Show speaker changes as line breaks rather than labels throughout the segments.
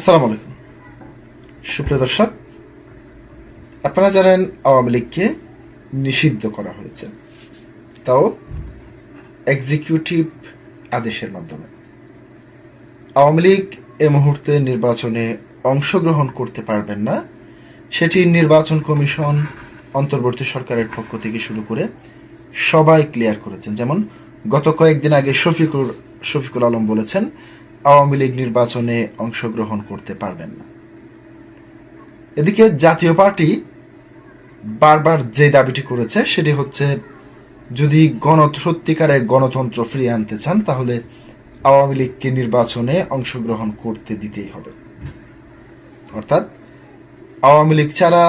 আসসালামু আলাইকুম সুপ্রিয় দর্শক, আপনারা জানেন আওয়ামী লীগকে নিষিদ্ধ করা হয়েছে, তাও এক্সিকিউটিভ আদেশের মাধ্যমে। আওয়ামী লীগ এ মুহূর্তে নির্বাচনে অংশগ্রহণ করতে পারবেন না, সেটি নির্বাচন কমিশন, অন্তর্বর্তী সরকারের পক্ষ থেকে শুরু করে সবাই ক্লিয়ার করেছেন। যেমন গত কয়েকদিন আগে শফিকুল আলম বলেছেন আওয়ামী লীগ নির্বাচনে অংশগ্রহণ করতে পারবেন না। এদিকে জাতীয় পার্টি বারবার যে দাবিটি করেছে সেটি হচ্ছে, যদি সত্যিকারের গণতন্ত্র ফিরিয়ে আনতে চান তাহলে আওয়ামী লীগকে নির্বাচনে অংশগ্রহণ করতে দিতেই হবে। অর্থাৎ আওয়ামী লীগ ছাড়া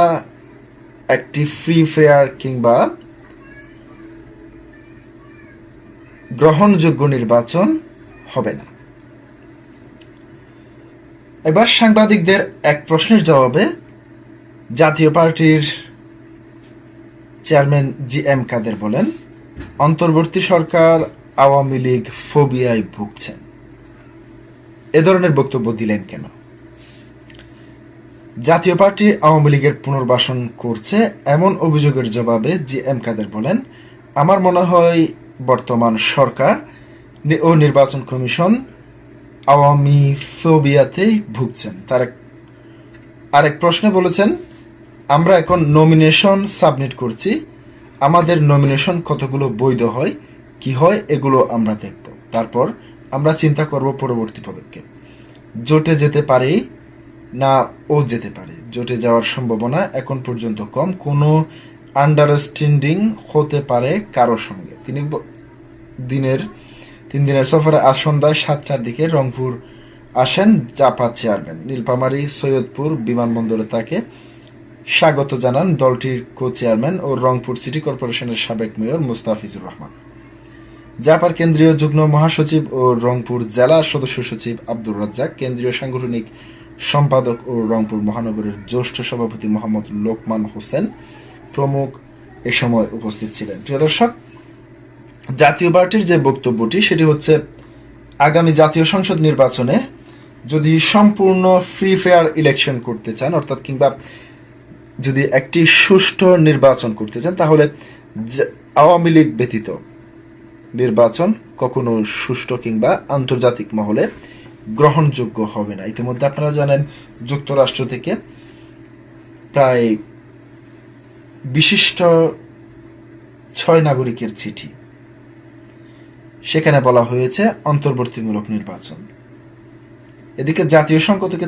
একটি ফ্রি ফেয়ার কিংবা গ্রহণযোগ্য নির্বাচন হবে না। এবার সাংবাদিকদের এক প্রশ্নের জবাবে জাতীয় পার্টির চেয়ারম্যান জি এম কাদের বলেন, অন্তর্বর্তী সরকার আওয়ামী লীগ ফোবিয়ায় ভুগছেন। এ ধরনের বক্তব্য দিলেন কেন? জাতীয় পার্টি আওয়ামী লীগের পুনর্বাসন করছে এমন অভিযোগের জবাবে জি এম কাদের বলেন, আমার মনে হয় বর্তমান সরকার ও নির্বাচন কমিশন আওয়ামী ফোবিয়াতেই ভুগছেন। তার আরেক প্রশ্নে বলেছেন, আমরা এখন নমিনেশন সাবমিট করছি, আমাদের নমিনেশন কতগুলো বৈধ হয় কি হয় এগুলো আমরা দেখব, তারপর আমরা চিন্তা করব পরবর্তী পদক্ষেপ। জোটে যেতে পারি না ও যেতে পারে, জোটে যাওয়ার সম্ভাবনা এখন পর্যন্ত কম, কোনো আন্ডারস্ট্যান্ডিং হতে পারে কারোর সঙ্গে। তিনি 3 দিনের সফরে আজ সন্ধ্যায় 7টার দিকে রংপুর আসেন জাপা চেয়ারম্যান। নীলফামারী সৈয়দপুর বিমানবন্দরে তাকে স্বাগত জানান দলটির কো চেয়ারম্যান ও রংপুর সিটি কর্পোরেশনের সাবেক মেয়র মুস্তাফিজুর রহমান, জাপার কেন্দ্রীয় যুগ্ম মহাসচিব ও রংপুর জেলা সদস্য সচিব আব্দুর রাজ্জাক, কেন্দ্রীয় সাংগঠনিক সম্পাদক ও রংপুর মহানগরের জ্যেষ্ঠ সভাপতি মোহাম্মদ লোকমান হোসেন প্রমুখ এ সময় উপস্থিত ছিলেন। প্রিয় দর্শক, জাতীয় পার্টির যে বক্তব্যটি সেটি হচ্ছে, আগামী জাতীয় সংসদ নির্বাচনে যদি সম্পূর্ণ ফ্রি ফেয়ার ইলেকশন করতে চান, অর্থাৎ কিংবা যদি একটি সুষ্ঠু নির্বাচন করতে চান, তাহলে আওয়ামী লীগ ব্যতীত নির্বাচন কখনো সুষ্ঠু কিংবা আন্তর্জাতিক মহলে গ্রহণযোগ্য হবে না। ইতিমধ্যে আপনারা জানেন যুক্তরাষ্ট্র থেকে প্রায় বিশিষ্ট 6 নাগরিকের চিঠি, সেখানে বলা হয়েছে অন্তর্বর্তীমূলক নির্বাচন। এদিকে জাতীয় সংসদ থেকে